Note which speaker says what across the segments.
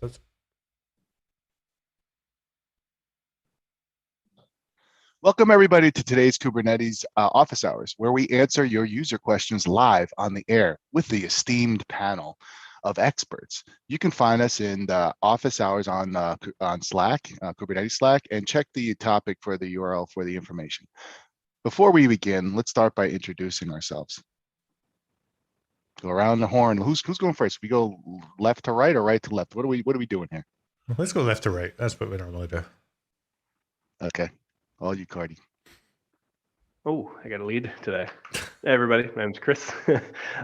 Speaker 1: That's
Speaker 2: Welcome everybody to today's Kubernetes office hours, where we answer your user questions live on the air with the esteemed panel of experts. You can find us in the office hours on Slack, Kubernetes Slack, and check the topic for the URL for the information. Before we begin, let's start by introducing ourselves. Go around the horn. Who's going first? We go left to right or right to left? What are we doing here?
Speaker 1: Let's go left to right. That's what we normally do.
Speaker 2: Okay, all you, Cardi.
Speaker 3: Oh, I got a lead today. Hey everybody, my name's Chris.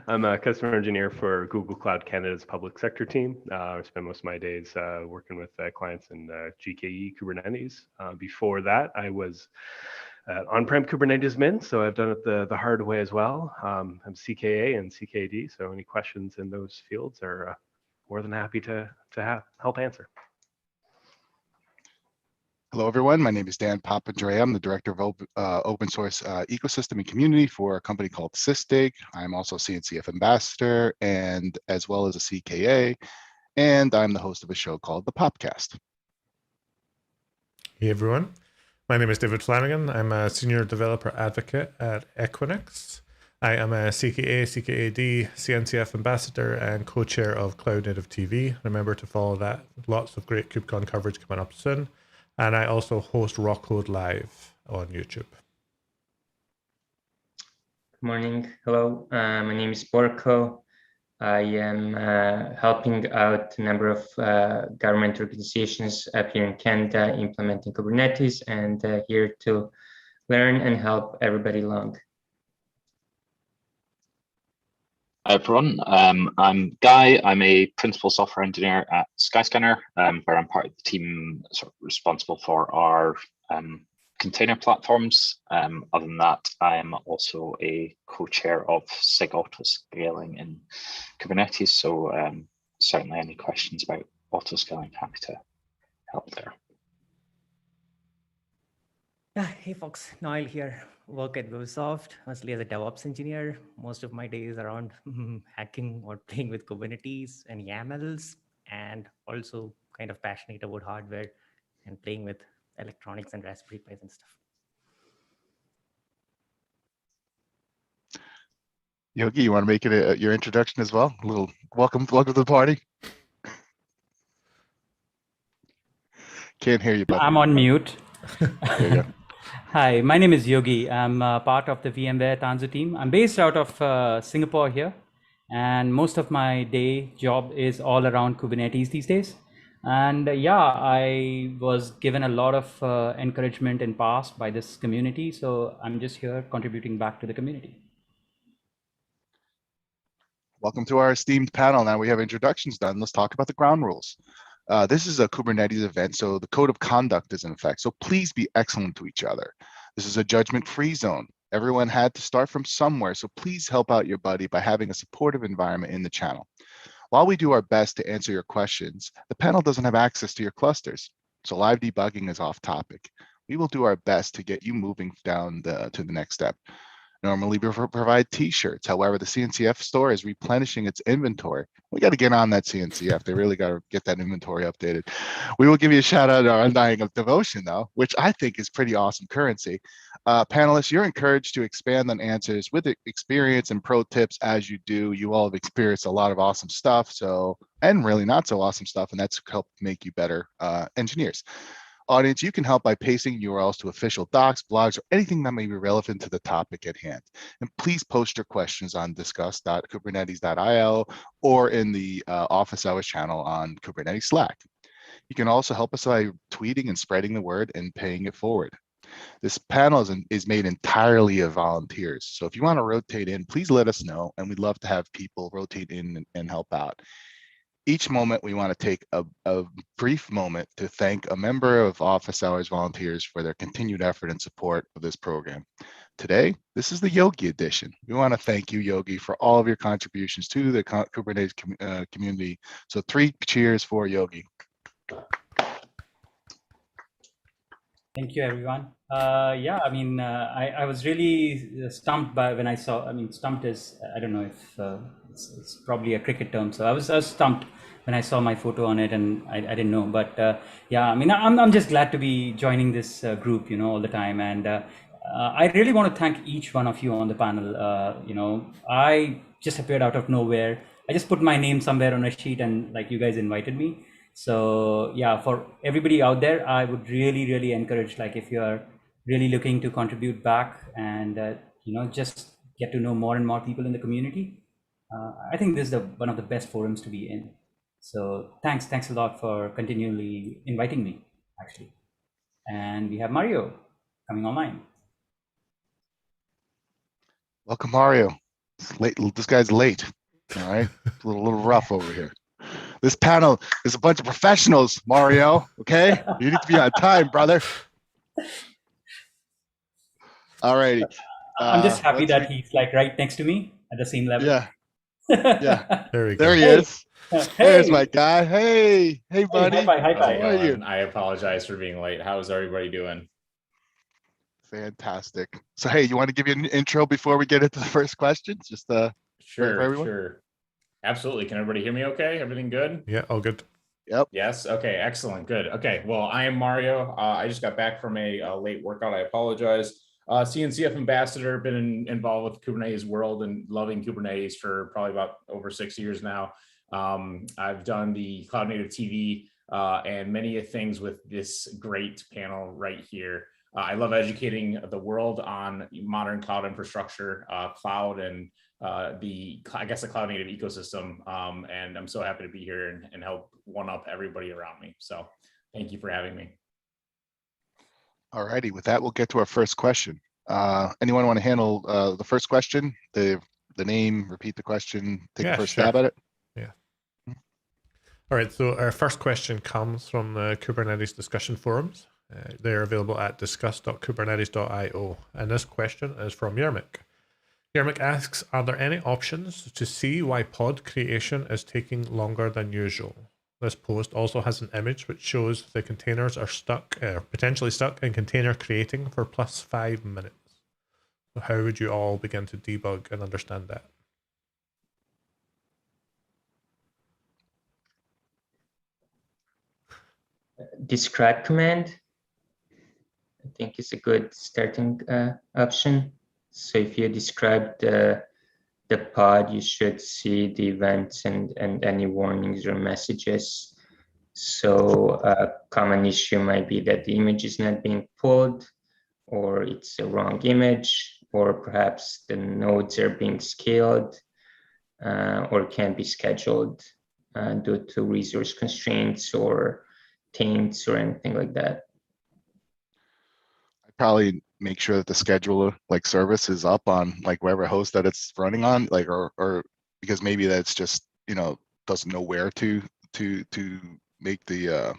Speaker 3: I'm a customer engineer for Google Cloud Canada's public sector team. I spend most of my days working with clients in GKE Kubernetes. Before that, I was on-prem Kubernetes min, so I've done it the hard way as well. I'm CKA and CKD, so any questions in those fields are more than happy to help answer.
Speaker 2: Hello, everyone. My name is Dan Papandrea. I'm the Director of Open Source Ecosystem and Community for a company called Sysdig. I'm also CNCF Ambassador and as well as a CKA, and I'm the host of a show called The Popcast.
Speaker 1: Hey everyone, my name is David Flanagan. I'm a Senior Developer Advocate at Equinix. I am a CKA, CKAD, CNCF Ambassador, and co-chair of Cloud Native TV. Remember to follow that. Lots of great KubeCon coverage coming up soon. And I also host Rock Code Live on YouTube.
Speaker 4: Good morning. Hello, my name is Borko. I am helping out a number of government organizations up here in Canada implementing Kubernetes, and here to learn and help everybody along.
Speaker 5: Hi everyone, I'm Guy. I'm a principal software engineer at Skyscanner, where I'm part of the team responsible for our container platforms. Other than that, I am also a co-chair of SIG autoscaling in Kubernetes. So certainly any questions about autoscaling, happy to help there.
Speaker 6: Yeah, hey folks, Noel here. Work at Microsoft, mostly as a DevOps engineer. Most of my days around hacking or playing with Kubernetes and YAMLs, and also kind of passionate about hardware and playing with electronics and Raspberry Pis and stuff.
Speaker 2: Yogi, you want to make it your introduction as well? A little welcome to the party. Can't hear you, bud.
Speaker 7: I'm on mute.
Speaker 2: There you go.
Speaker 7: Hi, my name is Yogi. I'm part of the VMware Tanzu team. I'm based out of Singapore here, and most of my day job is all around Kubernetes these days. And yeah, I was given a lot of encouragement in past by this community, so I'm just here contributing back to the community.
Speaker 2: Welcome to our esteemed panel. Now we have introductions done. Let's talk about the ground rules. This is a Kubernetes event, so the code of conduct is in effect. So please be excellent to each other. This is a judgment-free zone. Everyone had to start from somewhere, so please help out your buddy by having a supportive environment in the channel. While we do our best to answer your questions, the panel doesn't have access to your clusters, so live debugging is off topic. We will do our best to get you moving down to the next step. Normally we provide t-shirts. However, the CNCF store is replenishing its inventory. We got to get on that CNCF. They really got to get that inventory updated. We will give you a shout out to our Undying of Devotion though, which I think is pretty awesome currency. Panelists, you're encouraged to expand on answers with experience and pro tips as you do. You all have experienced a lot of awesome stuff, and really not so awesome stuff, and that's helped make you better engineers. Audience, you can help by pasting URLs to official docs, blogs, or anything that may be relevant to the topic at hand. And please post your questions on discuss.kubernetes.io or in the office hours channel on Kubernetes Slack. You can also help us by tweeting and spreading the word and paying it forward. This panel is made entirely of volunteers. So if you want to rotate in, please let us know, and we'd love to have people rotate in and help out. Each moment, we want to take a brief moment to thank a member of Office Hours volunteers for their continued effort and support of this program. Today, this is the Yogi edition. We want to thank you, Yogi, for all of your contributions to the Kubernetes community. So 3 cheers for Yogi.
Speaker 7: Thank you, everyone. Yeah, I mean, I was really stumped by when I saw, stumped is, I don't know if it's probably a cricket term. So I was stumped when I saw my photo on it, and I didn't know. But yeah, I mean, I'm just glad to be joining this group, all the time. And I really want to thank each one of you on the panel. I just appeared out of nowhere. I just put my name somewhere on a sheet, and like you guys invited me. So yeah, for everybody out there, I would really, really encourage, like, if you are really looking to contribute back and just get to know more and more people in the community, I think this is one of the best forums to be in. So thanks a lot for continually inviting me, actually. And we have Mario coming online.
Speaker 2: Welcome, Mario. It's late. This guy's late. All right, a little rough over here. This panel is a bunch of professionals, Mario. Okay, you need to be on time, brother. All righty.
Speaker 7: I'm just happy that he's like right next to me at the same level.
Speaker 2: Yeah. Yeah.
Speaker 1: There we go.
Speaker 2: There he is. There's my guy. Hey, buddy.
Speaker 7: Hi,
Speaker 2: How are you?
Speaker 8: I apologize for being late. How's everybody doing?
Speaker 2: Fantastic. So, hey, you want to give you an intro before we get into the first questions? Just
Speaker 8: Sure. Absolutely. Can everybody hear me okay? Everything good?
Speaker 1: Yeah, all good.
Speaker 2: Yep.
Speaker 8: Yes. Okay. Excellent. Good. Okay. Well, I am Mario. I just got back from a late workout. I apologize. CNCF ambassador, been involved with the Kubernetes world and loving Kubernetes for probably about over 6 years now. I've done the Cloud Native TV and many things with this great panel right here. I love educating the world on modern cloud infrastructure, cloud, and the cloud native ecosystem. And I'm so happy to be here and help one up everybody around me. So thank you for having me.
Speaker 2: All righty. With that, we'll get to our first question. Anyone want to handle the first question? The name, repeat the question, take the first stab at it?
Speaker 1: Yeah. All right. So our first question comes from the Kubernetes discussion forums. They're available at discuss.kubernetes.io. And this question is from Yermic. Yermic asks, are there any options to see why pod creation is taking longer than usual? This post also has an image which shows the containers are potentially stuck in container creating for plus 5 minutes. So how would you all begin to debug and understand that?
Speaker 4: Describe command, I think, is a good starting option. So if you describe the pod, you should see the events and any warnings or messages. So a common issue might be that the image is not being pulled, or it's a wrong image, or perhaps the nodes are being scaled or can't be scheduled due to resource constraints or taints or anything like that.
Speaker 2: I'd probably make sure that the scheduler service is up on whatever host that it's running on, or because maybe that's just doesn't know where to make the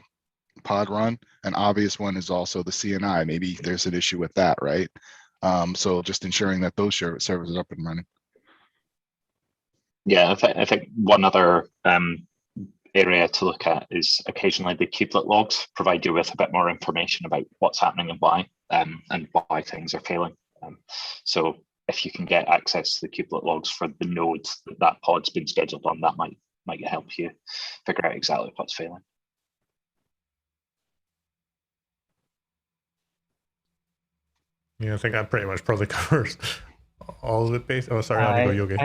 Speaker 2: pod run. An obvious one is also the CNI. Maybe there's an issue with that, right? So just ensuring that those servers are up and running.
Speaker 5: Yeah, I think one other area to look at is occasionally the kubelet logs provide you with a bit more information about what's happening and why things are failing. So if you can get access to the kubelet logs for the nodes that pod's been scheduled on, that might help you figure out exactly what's failing.
Speaker 1: Yeah, I think that pretty much probably covers all of it. Oh, sorry, I'll go Yogi.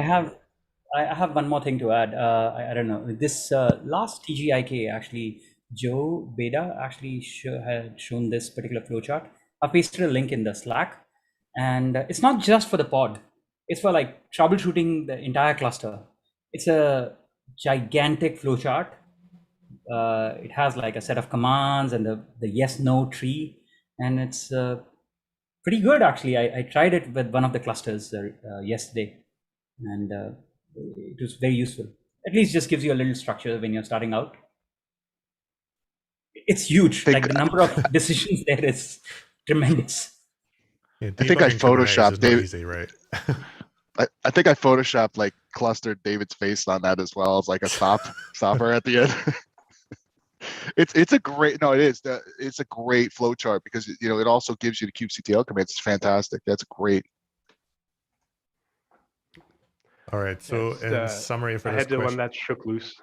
Speaker 7: I have one more thing to add. I don't know. This last TGIK, actually, Joe Beda actually had shown this particular flowchart. I pasted a link in the Slack, and it's not just for the pod. It's for troubleshooting the entire cluster. It's a gigantic flowchart. It has a set of commands and the yes/no tree, and it's pretty good actually. I tried it with one of the clusters yesterday, and it was very useful. At least just gives you a little structure when you're starting out. It's huge. The number of decisions there is tremendous.
Speaker 1: Yeah,
Speaker 2: I think I photoshopped David.
Speaker 1: Easy, right?
Speaker 2: I think I photoshopped clustered David's face on that as well as a stopper at the end. It's a great it's a great flowchart because it also gives you the kubectl commands. It's fantastic. That's great.
Speaker 1: All right. So
Speaker 3: It's,
Speaker 1: in summary for
Speaker 3: I
Speaker 1: this
Speaker 3: had the one
Speaker 1: question,
Speaker 3: that shook loose.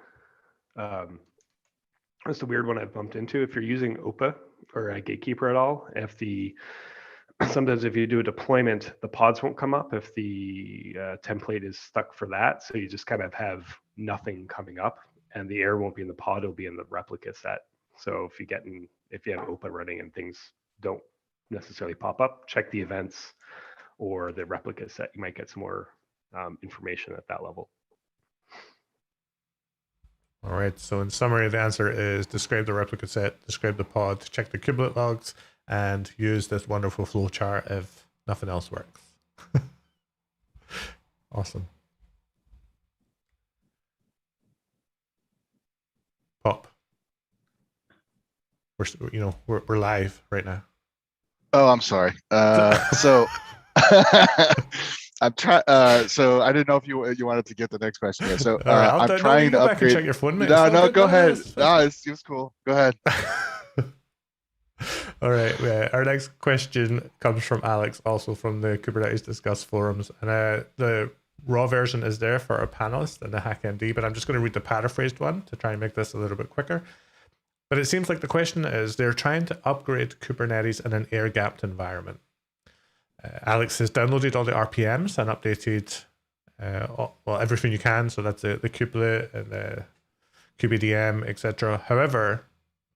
Speaker 3: That's the weird one I bumped into. If you're using OPA or a gatekeeper at all, sometimes if you do a deployment, the pods won't come up if the template is stuck for that. So you just kind of have nothing coming up, and the error won't be in the pod; it'll be in the replica set. So if you have OPA running and things don't necessarily pop up, check the events or the replica set. You might get some more information at that level.
Speaker 1: all right. So in summary, the answer is describe the replica set, describe the pod, check the kubelet logs, and use this wonderful flowchart if nothing else works. Awesome. Pop. We're live right now.
Speaker 2: Oh, I'm sorry. So I'm trying. So I didn't know if you wanted to get the next question here. So
Speaker 1: All right,
Speaker 2: I'm trying to
Speaker 1: go back and
Speaker 2: upgrade.
Speaker 1: check your phone, mate.
Speaker 2: No, go ahead. No, it was cool. Go ahead.
Speaker 1: All right. Our next question comes from Alex, also from the Kubernetes Discuss forums, and the raw version is there for our panelists and the HackMD, but I'm just going to read the paraphrased one to try and make this a little bit quicker. But it seems like the question is they're trying to upgrade Kubernetes in an air-gapped environment. Alex has downloaded all the RPMs and updated everything you can. So that's the kubelet and the kubeadm, etc. However,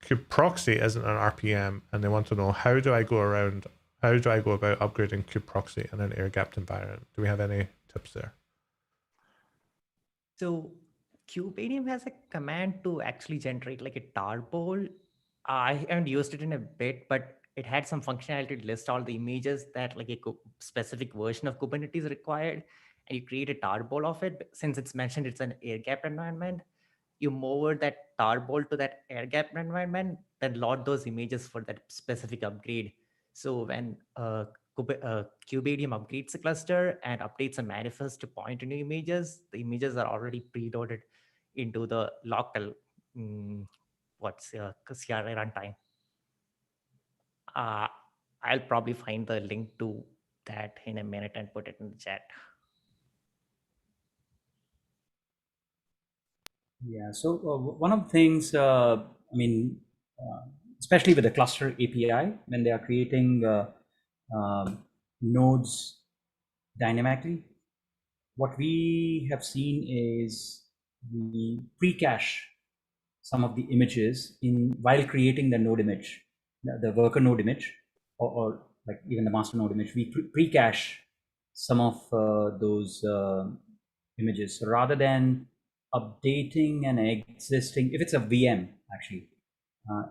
Speaker 1: kubeproxy isn't an RPM, and they want to know how do I go about upgrading kubeproxy in an air-gapped environment? Do we have any tips there?
Speaker 6: So kubeadm has a command to actually generate like a tarball. I haven't used it in a bit, but it had some functionality to list all the images that like a specific version of Kubernetes required, and you create a tarball of it. Since it's mentioned it's an air-gapped environment, you move over that tarball to that air-gapped environment, then load those images for that specific upgrade. So when kubeadm upgrades the cluster and updates a manifest to point to new images, the images are already preloaded into the local CRI runtime. I'll probably find the link to that in a minute and put it in the chat.
Speaker 7: Yeah, so one of the things, especially with the cluster API, when they are creating nodes dynamically, what we have seen is we pre-cache some of the images while creating the node image, the worker node image, or like even the master node image. We pre-cache some of those images. So rather than updating an existing, if it's a VM actually,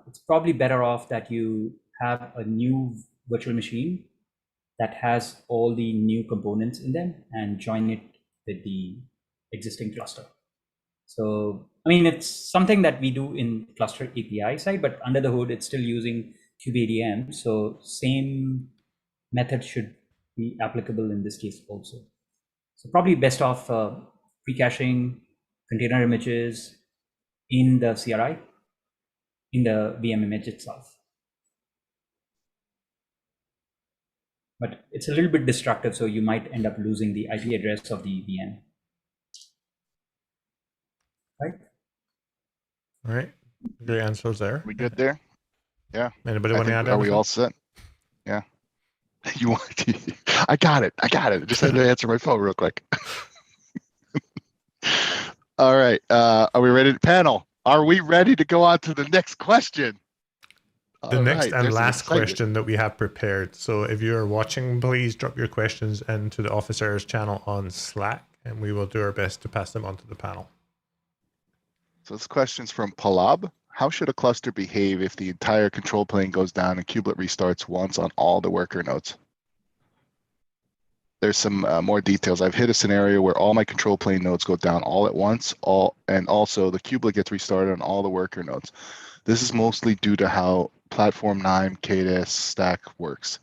Speaker 7: it's probably better off that you have a new virtual machine that has all the new components in them and join it with the existing cluster. So, I mean, it's something that we do in cluster API side, but under the hood, it's still using kubeadm. So same method should be applicable in this case also. So probably best off pre-caching container images in the CRI, in the VM image itself. But it's a little bit destructive, so you might end up losing the IP address of the VM. Right?
Speaker 1: All right. Great answers there.
Speaker 2: We good there? Yeah.
Speaker 1: Anybody want to add
Speaker 2: Are we
Speaker 1: anything?
Speaker 2: all set? Yeah. You want to? I got it. Just had to answer my phone real quick. All right. Are we ready to panel? Are we ready to go on to the next question?
Speaker 1: The
Speaker 2: All
Speaker 1: next
Speaker 2: right,
Speaker 1: and
Speaker 2: there's some
Speaker 1: last
Speaker 2: excitement.
Speaker 1: question that we have prepared. So if you're watching, please drop your questions into the officers channel on Slack, and we will do our best to pass them on to the panel.
Speaker 2: So this question's from Palab. How should a cluster behave if the entire control plane goes down and kubelet restarts once on all the worker nodes? There's some more details. I've hit a scenario where all my control plane nodes go down all at once, and also the kubelet gets restarted on all the worker nodes. This is mostly due to how Platform 9 KDS stack works.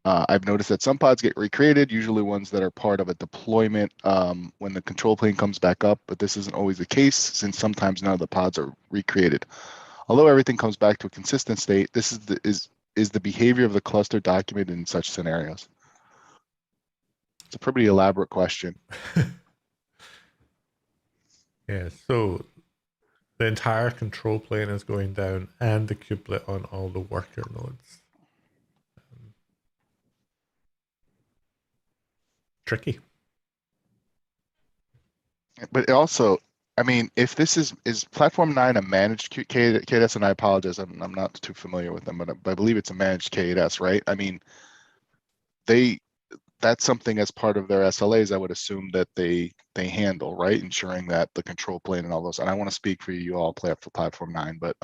Speaker 2: I've noticed that some pods get recreated, usually ones that are part of a deployment when the control plane comes back up, but this isn't always the case since sometimes none of the pods are recreated. Although everything comes back to a consistent state, this is the behavior of the cluster documented in such scenarios. It's a pretty elaborate question.
Speaker 1: Yeah, so the entire control plane is going down and the kubelet on all the worker nodes. Tricky.
Speaker 2: But also, I mean, if this is Platform 9 a managed KDS, and I apologize, I'm not too familiar with them, but I believe it's a managed KDS, right? I mean, that's something as part of their SLAs, I would assume that they handle, right? Ensuring that the control plane and all those, and I want to speak for you all play up for Platform 9, but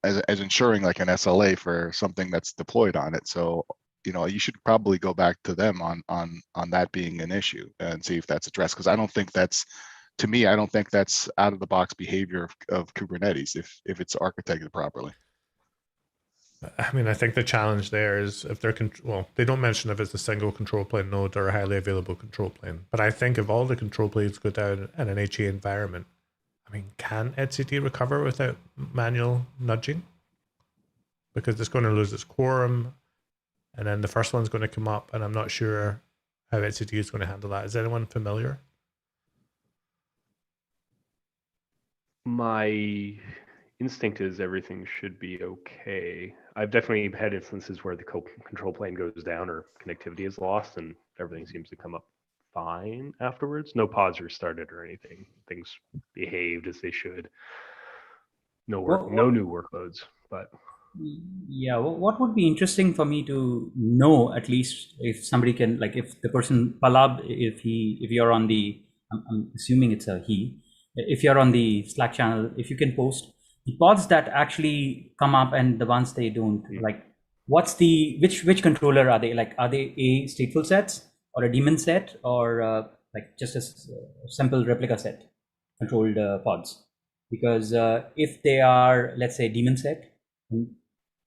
Speaker 2: as ensuring like an SLA for something that's deployed on it. So, you know, you should probably go back to them on that being an issue and see if that's addressed. Because I don't think that's, to me, I don't think that's out of the box behavior of Kubernetes if it's architected properly.
Speaker 1: I mean, I think the challenge there is if they're, well, they don't mention if it's a single control plane node or a highly available control plane. But I think if all the control planes go down in an HA environment, I mean, can etcd recover without manual nudging? Because it's going to lose its quorum, and then the first one's going to come up, and I'm not sure how etcd is going to handle that. Is anyone familiar?
Speaker 3: My instinct is everything should be okay. I've definitely had instances where the control plane goes down or connectivity is lost and everything seems to come up fine afterwards. No pods restarted or anything. Things behaved as they should. No work, no new workloads, but
Speaker 7: yeah, what would be interesting for me to know, at least if somebody can, like if the person Palab, if you're on the, I'm assuming it's a he, if you're on the Slack channel, if you can post the pods that actually come up and the ones they don't, like what's the, which controller are they? Like, are they a stateful sets or a daemon set or like just a simple replica set controlled pods? Because if they are, let's say, daemon set,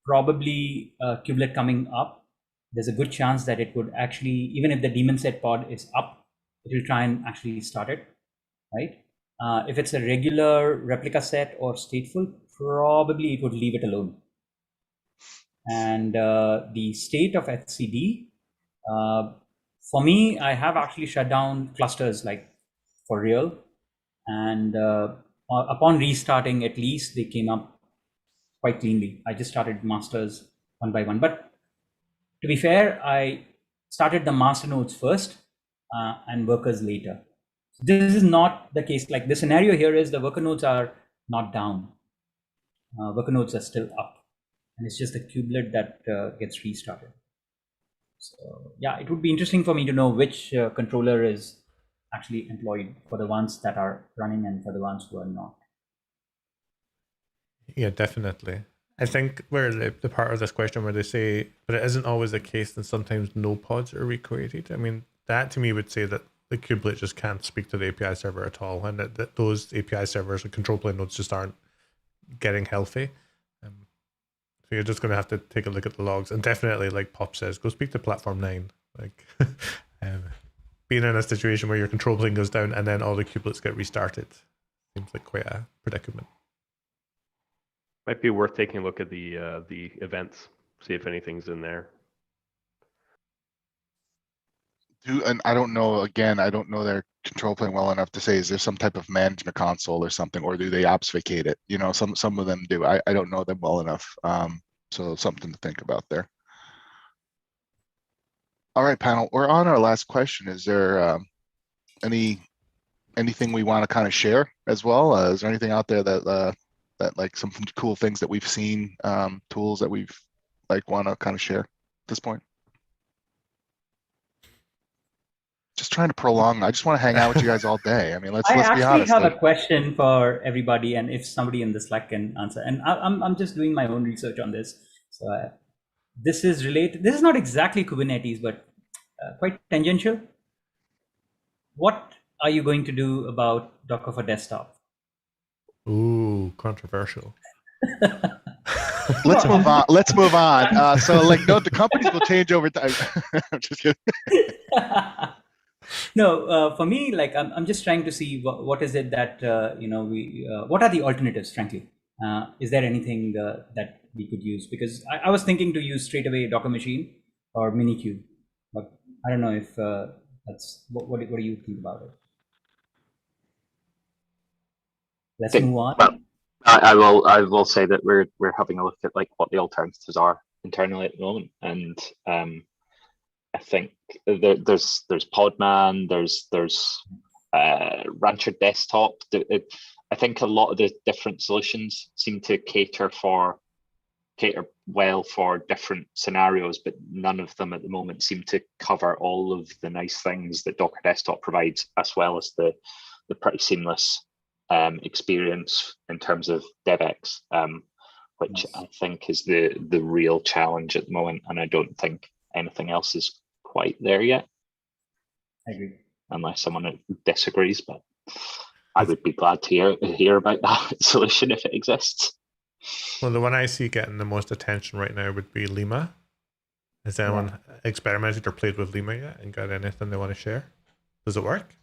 Speaker 7: probably kubelet coming up, there's a good chance that it would actually, even if the daemon set pod is up, it will try and actually start it, right? If it's a regular replica set or stateful, probably it would leave it alone. And the state of etcd, for me, I have actually shut down clusters like for real. And upon restarting, at least they came up quite cleanly. I just started masters one by one. But to be fair, I started the master nodes first and workers later. This is not the case. Like the scenario here is the worker nodes are not down. Worker nodes are still up. And it's just the kubelet that gets restarted. So yeah, it would be interesting for me to know which controller is actually employed for the ones that are running and for the ones who are not.
Speaker 1: Yeah, definitely. I think where the part of this question where they say, but it isn't always the case, and sometimes no pods are recreated. I mean, that to me would say that the kubelet just can't speak to the API server at all, and that those API servers and control plane nodes just aren't getting healthy. So you're just going to have to take a look at the logs, and definitely, like Pop says, go speak to Platform 9. Like being in a situation where your control plane goes down and then all the kubelets get restarted seems like quite a predicament.
Speaker 3: might be worth taking a look at the events, see if anything's in there.
Speaker 2: And I don't know, again, I don't know their control plane well enough to say, is there some type of management console or something, or do they obfuscate it? You know, some of them do. I don't know them well enough. So something to think about there. All right, panel, we're on our last question. Is there anything we want to kind of share as well? Is there anything out there that like some cool things that we've seen, tools that we've like want to kind of share at this point? Just trying to prolong. I just want to hang out with you guys all day. I mean, let's be honest.
Speaker 7: I actually have a question for everybody, and if somebody in the Slack can answer. And I'm just doing my own research on this. So this is related. This is not exactly Kubernetes, but quite tangential. What are you going to do about Docker for desktop?
Speaker 1: Ooh, controversial.
Speaker 2: Let's move on. Let's move on. So, like, no, the companies will change over time. I'm just kidding.
Speaker 7: No, for me, like I'm just trying to see what is it that what are the alternatives? Frankly, is there anything that we could use? Because I was thinking to use straight away Docker machine or Minikube, but I don't know if that's what do you think about it? Let's
Speaker 5: Okay,
Speaker 7: move on.
Speaker 5: well, I will say that we're having a look at like what the alternatives are internally at the moment, and I think there's Podman, there's Rancher Desktop. I think a lot of the different solutions seem to cater well for different scenarios, but none of them at the moment seem to cover all of the nice things that Docker Desktop provides, as well as the pretty seamless experience in terms of DevX, which I think is the real challenge at the moment, and I don't think anything else is quite there yet.
Speaker 7: I agree.
Speaker 5: Unless someone disagrees, but I would be glad to hear about that solution if it exists.
Speaker 1: Well, the one I see getting the most attention right now would be Lima. Has anyone experimented or played with Lima yet and got anything they want to share? Does it work?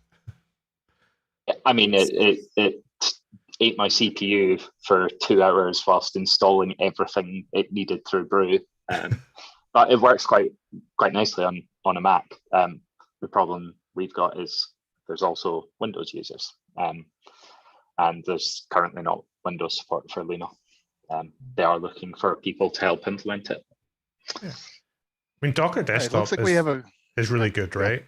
Speaker 5: I mean, it ate my CPU for 2 hours whilst installing everything it needed through Brew, but it works quite nicely on a Mac. The problem we've got is there's also Windows users, and there's currently not Windows support for Lima. They are looking for people to help implement it.
Speaker 1: Yeah. I mean, Docker Desktop
Speaker 2: looks like
Speaker 1: is really good, right?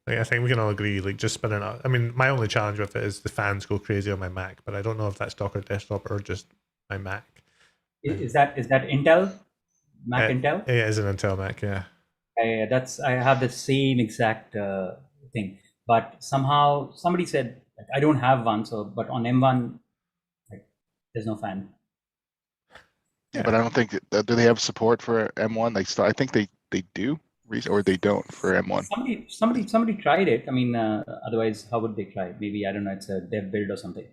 Speaker 1: Like, I think we can all agree, like just spinning up. I mean, my only challenge with it is the fans go crazy on my Mac, but I don't know if that's Docker Desktop or just my Mac.
Speaker 7: Is that Intel? Mac Intel?
Speaker 1: Yeah, it is an Intel Mac, yeah.
Speaker 7: I have the same exact thing, but somehow somebody said like, I don't have one, but on M1 like, there's no fan.
Speaker 2: Yeah, but I don't think do they have support for M1? I think they do, or they don't for M1.
Speaker 7: Somebody tried it. I mean, otherwise, how would they try? Maybe, I don't know, it's a dev build or something.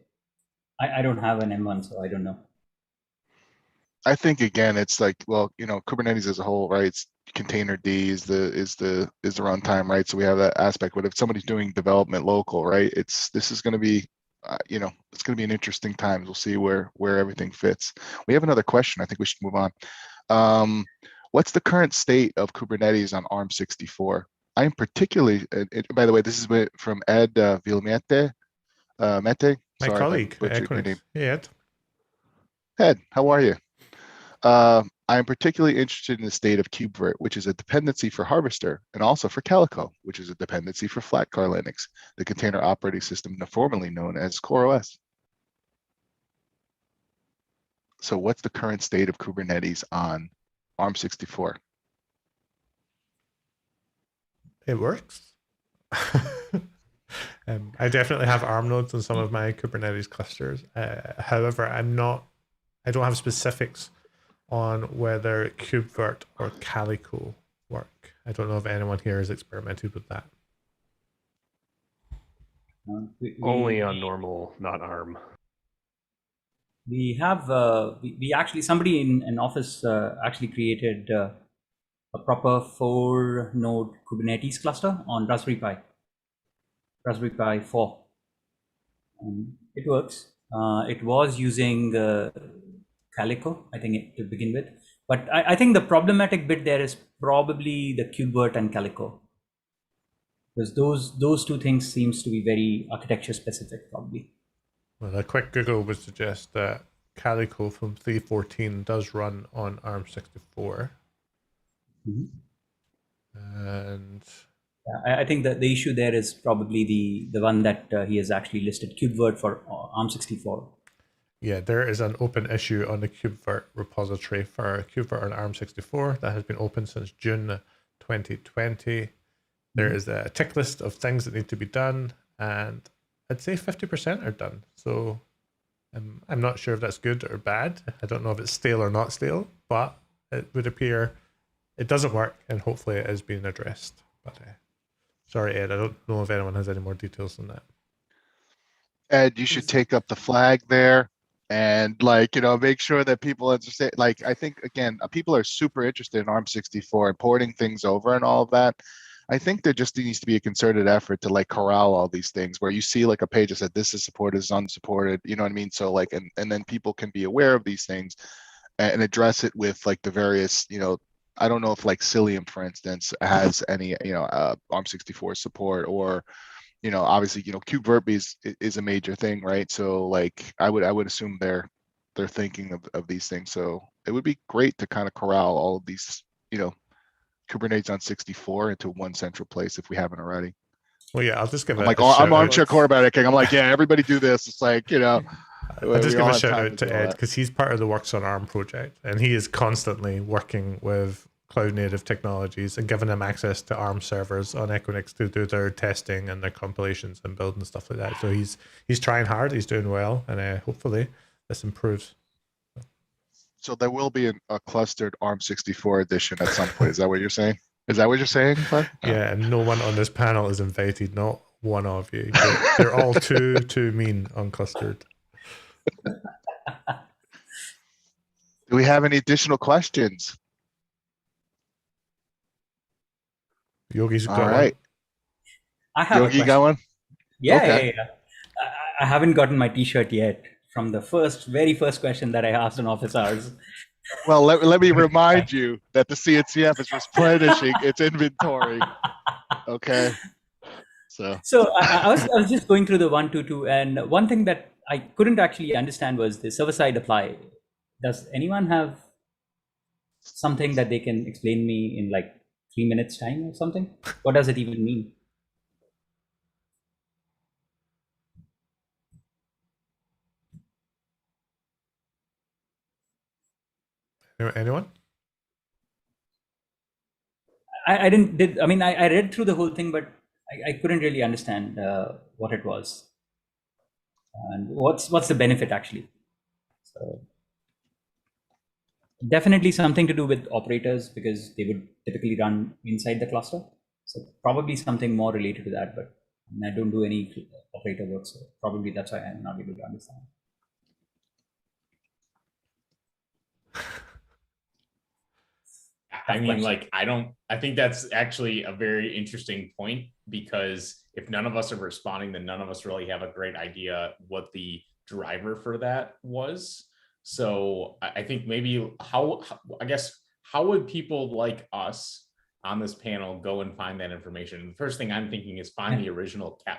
Speaker 7: I don't have an M1, so I don't know.
Speaker 2: I think again, it's like, well, Kubernetes as a whole, right? It's container D is the runtime, right? So we have that aspect. But if somebody's doing development local, right? This is going to be, it's going to be an interesting time. We'll see where everything fits. We have another question. I think we should move on. What's the current state of Kubernetes on ARM64? I am particularly, by the way, this is from Ed Villamete. Mete.
Speaker 1: My colleague, Equinix. Hey, Ed.
Speaker 2: Ed, how are you? I am particularly interested in the state of KubeVirt, which is a dependency for Harvester, and also for Calico, which is a dependency for Flatcar Linux, the container operating system formerly known as CoreOS. So what's the current state of Kubernetes on ARM64?
Speaker 1: It works. I definitely have ARM nodes on some of my Kubernetes clusters. However, I don't have specifics on whether KubeVirt or Calico work. I don't know if anyone here has experimented with that.
Speaker 3: Only on normal, not ARM.
Speaker 7: We have we actually, somebody in an office actually created a proper 4-node Kubernetes cluster on Raspberry Pi 4. It works. It was using Calico, I think, to begin with. But I think the problematic bit there is probably the KubeVirt and Calico, because those two things seems to be very architecture specific, probably.
Speaker 1: Well, a quick Google would suggest that Calico from 3.14 does run on ARM64. And
Speaker 7: I think that the issue there is probably the one that he has actually listed, KubeVirt for ARM64.
Speaker 1: Yeah, there is an open issue on the KubeVirt repository for KubeVirt on ARM64 that has been open since June 2020. There is a tick list of things that need to be done, and I'd say 50% are done. So I'm not sure if that's good or bad. I don't know if it's stale or not stale, but it would appear it doesn't work, and hopefully it is being addressed. But sorry, Ed, I don't know if anyone has any more details on that.
Speaker 2: Ed, you should take up the flag there and make sure that people understand. I think, again, people are super interested in ARM64 and porting things over and all of that. I think there just needs to be a concerted effort to corral all these things where you see a page that said this is supported, this is unsupported, you know what I mean? So and then people can be aware of these things and address it with the various, I don't know if Cilium, for instance, has any, ARM64 support, or obviously, KubeVirt is a major thing, right? So like I would assume they're thinking of these things. So it would be great to kind of corral all of these, Kubernetes on 64 into one central place if we haven't already.
Speaker 1: Well, yeah, I'll just give
Speaker 2: I'm
Speaker 1: a
Speaker 2: like,
Speaker 1: shout
Speaker 2: I'm armchair
Speaker 1: out.
Speaker 2: quarterbacking. I'm like, yeah, everybody do this. It's like,
Speaker 1: I'll just
Speaker 2: we
Speaker 1: give
Speaker 2: all
Speaker 1: a
Speaker 2: have
Speaker 1: shout
Speaker 2: time
Speaker 1: out
Speaker 2: to do
Speaker 1: to
Speaker 2: all
Speaker 1: Ed
Speaker 2: that.
Speaker 1: because he's part of the Works on ARM project, and he is constantly working with cloud native technologies and giving them access to ARM servers on Equinix to do their testing and their compilations and build and stuff like that. So he's trying hard, he's doing well, and hopefully this improves.
Speaker 2: So there will be a clustered ARM64 edition at some point. Is that what you're saying? Is that what you're saying, Bud?
Speaker 1: Yeah, and no one on this panel is invited, not one of you. You're all too mean on clustered.
Speaker 2: Do we have any additional questions?
Speaker 1: Yogi's got
Speaker 2: All right.
Speaker 7: I have a
Speaker 2: Yogi, you
Speaker 7: question.
Speaker 2: got one?
Speaker 7: Yeah,
Speaker 2: Okay.
Speaker 7: yeah. I haven't gotten my T-shirt yet from the very first question that I asked in office hours.
Speaker 2: Well, let me remind you that the CNCF is replenishing its inventory. Okay.
Speaker 7: So I was just going through the 122, and one thing that I couldn't actually understand was the server-side apply. Does anyone have something that they can explain me in like 3 minutes time or something? What does it even mean?
Speaker 1: Anyone?
Speaker 7: I read through the whole thing, but I couldn't really understand what it was and what's the benefit actually. So definitely something to do with operators because they would typically run inside the cluster. So probably something more related to that, but I don't do any operator work, so probably that's why I'm not able to understand.
Speaker 8: I mean, like, I think that's actually a very interesting point because if none of us are responding, then none of us really have a great idea what the driver for that was. So I think maybe how would people like us on this panel go and find that information? The first thing I'm thinking is find the original KEP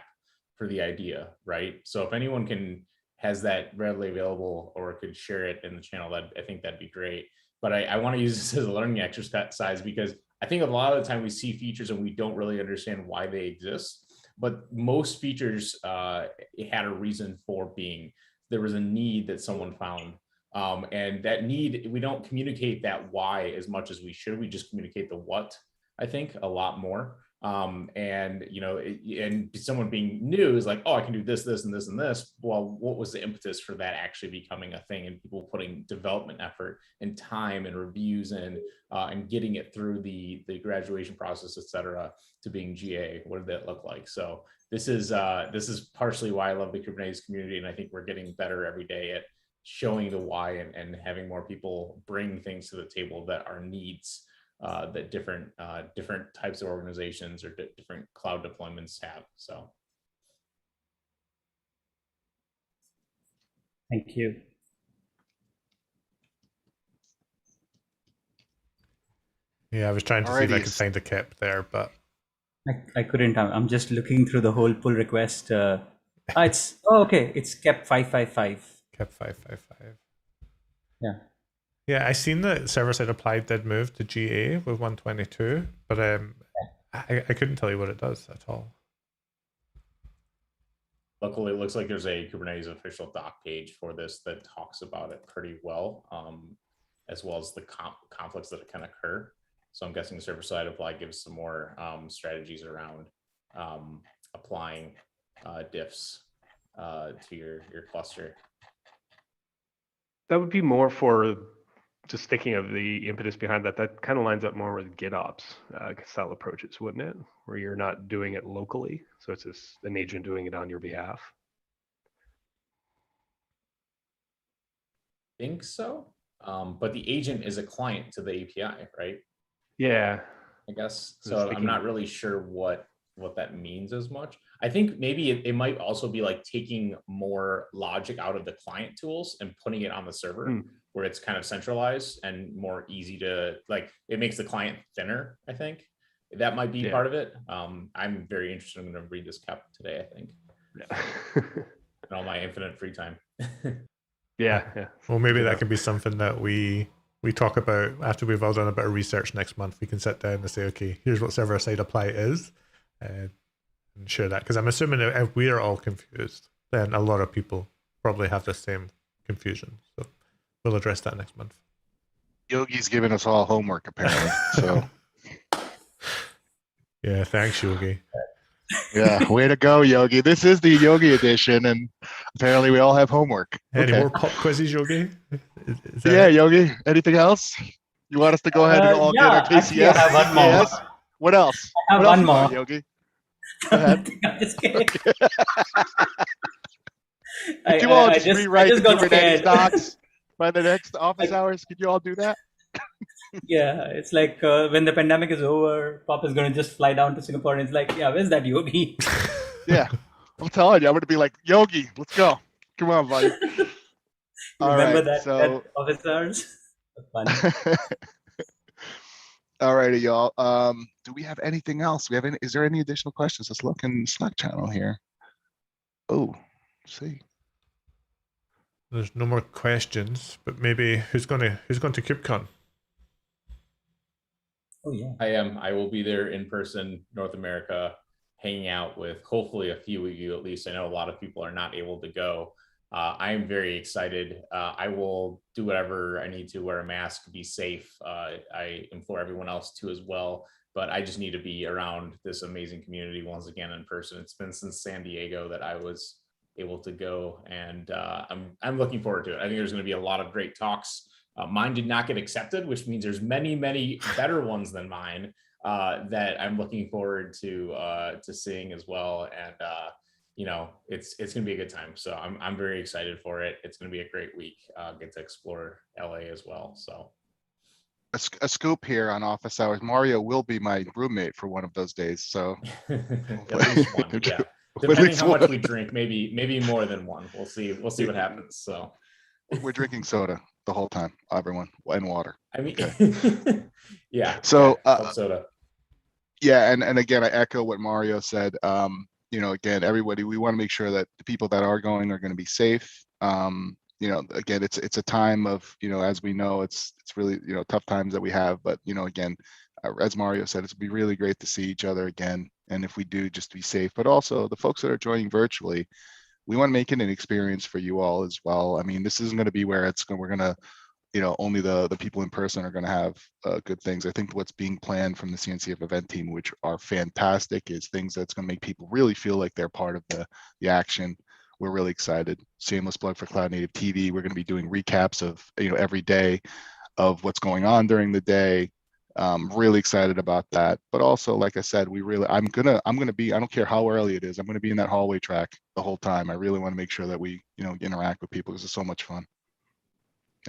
Speaker 8: for the idea, right? So if anyone has that readily available or could share it in the channel, I think that'd be great. But I want to use this as a learning exercise because I think a lot of the time we see features and we don't really understand why they exist. But most features had a reason for being. There was a need that someone found. And that need, we don't communicate that why as much as we should. We just communicate the what, I think, a lot more. And someone being new is like, oh, I can do this, this, and this, and this. Well, what was the impetus for that actually becoming a thing and people putting development effort and time and reviews and getting it through the graduation process, et cetera, to being GA? What did that look like? So this is partially why I love the Kubernetes community. And I think we're getting better every day at showing the why and having more people bring things to the table that are needs that different types of organizations or different cloud deployments have. So
Speaker 7: Thank you.
Speaker 1: Yeah, I was trying to see if I could find a KEP there, but
Speaker 7: I couldn't. I'm just looking through the whole pull request. It's KEP 555.
Speaker 1: KEP 555.
Speaker 7: Yeah.
Speaker 1: Yeah, I seen that server-side applied did move to GA with 122, but I couldn't tell you what it does at all.
Speaker 8: Luckily, it looks like there's a Kubernetes official doc page for this that talks about it pretty well, as well as the conflicts that can occur. So I'm guessing server-side apply gives some more strategies around applying diffs to your cluster.
Speaker 3: That would be more for just thinking of the impetus behind that. That kind of lines up more with GitOps style approaches, wouldn't it? Where you're not doing it locally. So it's just an agent doing it on your behalf.
Speaker 8: I think so. But the agent is a client to the API, right?
Speaker 3: Yeah.
Speaker 8: I guess. So I'm not really sure what that means as much. I think maybe it might also be like taking more logic out of the client tools and putting it on the server where it's kind of centralized and more easy to, like, it makes the client thinner, I think, that might be
Speaker 3: Yeah.
Speaker 8: part of it. I'm very interested. I'm going to read this cap today, I think,
Speaker 3: Yeah.
Speaker 8: in all my infinite free time.
Speaker 3: Yeah.
Speaker 1: Well, maybe that could be something that we talk about after we've all done a bit of research next month. We can sit down and say, okay, here's what server-side apply is, and share that. Because I'm assuming if we are all confused, then a lot of people probably have the same confusion. So we'll address that next month.
Speaker 2: Yogi's giving us all homework apparently. So
Speaker 1: yeah, thanks, Yogi.
Speaker 2: yeah, way to go, Yogi. This is the Yogi edition, and apparently we all have homework.
Speaker 1: Any
Speaker 2: Okay.
Speaker 1: more pop quizzes, Yogi? Is that
Speaker 2: Yeah,
Speaker 1: it?
Speaker 2: Yogi. Anything else? You want us to go ahead and all get our KCS?
Speaker 7: Actually, I have one more.
Speaker 2: KS? What else?
Speaker 7: I have
Speaker 2: What else
Speaker 7: one
Speaker 2: you want,
Speaker 7: more.
Speaker 2: Yogi? Go ahead.
Speaker 7: I'm just kidding.
Speaker 2: Could you all just
Speaker 7: I
Speaker 2: rewrite
Speaker 7: just
Speaker 2: the
Speaker 7: got
Speaker 2: Kubernetes
Speaker 7: scared.
Speaker 2: docs by the next office hours? Could you all do that?
Speaker 7: Yeah, it's like when the pandemic is over, Pop is going to just fly down to Singapore and it's like, yeah, where's that Yogi?
Speaker 2: Yeah, I'm telling you, I'm going to be like, Yogi, let's go. Come on, buddy. All
Speaker 7: Remember
Speaker 2: right,
Speaker 7: that office hours? Fun.
Speaker 2: All righty, y'all. Do we have anything else? Is there any additional questions? Let's look in the Slack channel here. Oh, let's see.
Speaker 1: There's no more questions, but maybe who's going to KubeCon?
Speaker 7: Oh yeah.
Speaker 8: I am. I will be there in person, North America, hanging out with hopefully a few of you at least. I know a lot of people are not able to go. I am very excited. I will do whatever I need to, wear a mask, be safe. I implore everyone else to as well. But I just need to be around this amazing community once again in person. It's been since San Diego that I was able to go, and I'm looking forward to it. I think there's going to be a lot of great talks. Mine did not get accepted, which means there's many better ones than mine that I'm looking forward to seeing as well. And it's going to be a good time. So I'm very excited for it. It's going to be a great week. Get to explore LA as well. So
Speaker 2: A scoop here on office hours. Mario will be my roommate for one of those days. So
Speaker 8: at least one, yeah. Depending how much we drink, maybe more than one. We'll see what happens. So
Speaker 2: we're drinking soda the whole time, everyone, and water.
Speaker 8: I mean,
Speaker 2: okay.
Speaker 8: Yeah.
Speaker 2: So
Speaker 8: soda.
Speaker 2: Yeah, and again, I echo what Mario said. Again, everybody, we want to make sure that the people that are going are going to be safe. Again, it's a time of, as we know, it's really, tough times that we have. But, again, as Mario said, it's be really great to see each other again. And if we do, just be safe. But also the folks that are joining virtually, we want to make it an experience for you all as well. I mean, this isn't going to be where we're going to, only the people in person are going to have good things. I think what's being planned from the CNCF event team, which are fantastic, is things that's going to make people really feel like they're part of the action. We're really excited. Shameless plug for Cloud Native TV. We're going to be doing recaps of every day of what's going on during the day. Really excited about that. But also, like I said, I'm gonna be, I don't care how early it is, I'm gonna be in that hallway track the whole time. I really want to make sure that we interact with people because it's so much fun.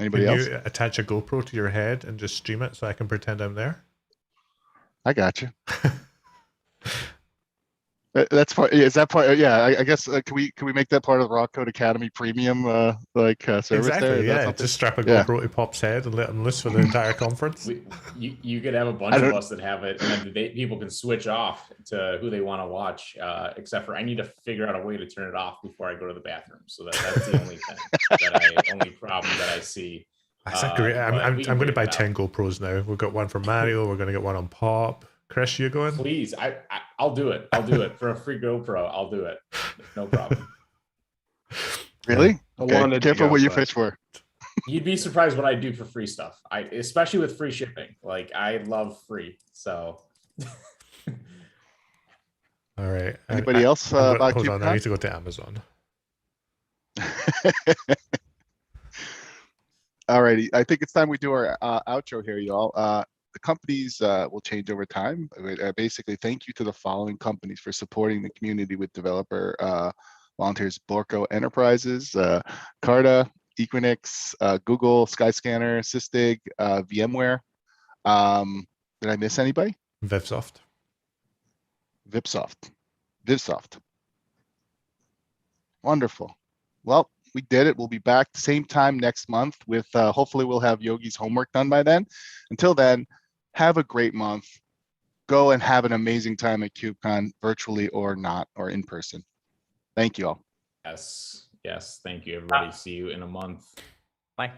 Speaker 2: Anybody else?
Speaker 1: Can you attach a GoPro to your head and just stream it so I can pretend I'm there?
Speaker 2: I got you. That's part. Is that part? Yeah, I guess. Can we make that part of the Rock Code Academy premium service
Speaker 1: exactly,
Speaker 2: there?
Speaker 1: Yeah, just strap a GoPro to Pop's head and let him loose for the entire conference.
Speaker 8: You could have a bunch of us that have it, and then people can switch off to who they want to watch. Except for I need to figure out a way to turn it off before I go to the bathroom. So that's the only thing only problem that I see.
Speaker 1: That's a great. I'm going to buy 10 GoPros now. We've got one for Mario. We're going to get one on Pop. Chris, you going?
Speaker 8: Please, I'll do it. I'll do it for a free GoPro. I'll do it. No problem.
Speaker 2: Really? Okay. Careful what you fish for.
Speaker 8: You'd be surprised what I do for free stuff. Especially with free shipping. Like I love free. So.
Speaker 1: All right.
Speaker 2: Anybody else?
Speaker 1: Hold on. I need to go to Amazon.
Speaker 2: All righty. I think it's time we do our outro here, y'all. The companies will change over time. Basically, thank you to the following companies for supporting the community with developer volunteers: Borco Enterprises, Carta, Equinix, Google, Skyscanner, Sysdig, VMware. Did I miss anybody?
Speaker 1: Vivsoft.
Speaker 2: Vivsoft. Wonderful. Well, we did it. We'll be back same time next month with hopefully we'll have Yogi's homework done by then. Until then, have a great month. Go and have an amazing time at KubeCon, virtually or not, or in person. Thank you all.
Speaker 8: Yes. Thank you, everybody. See you in a month.
Speaker 6: Bye.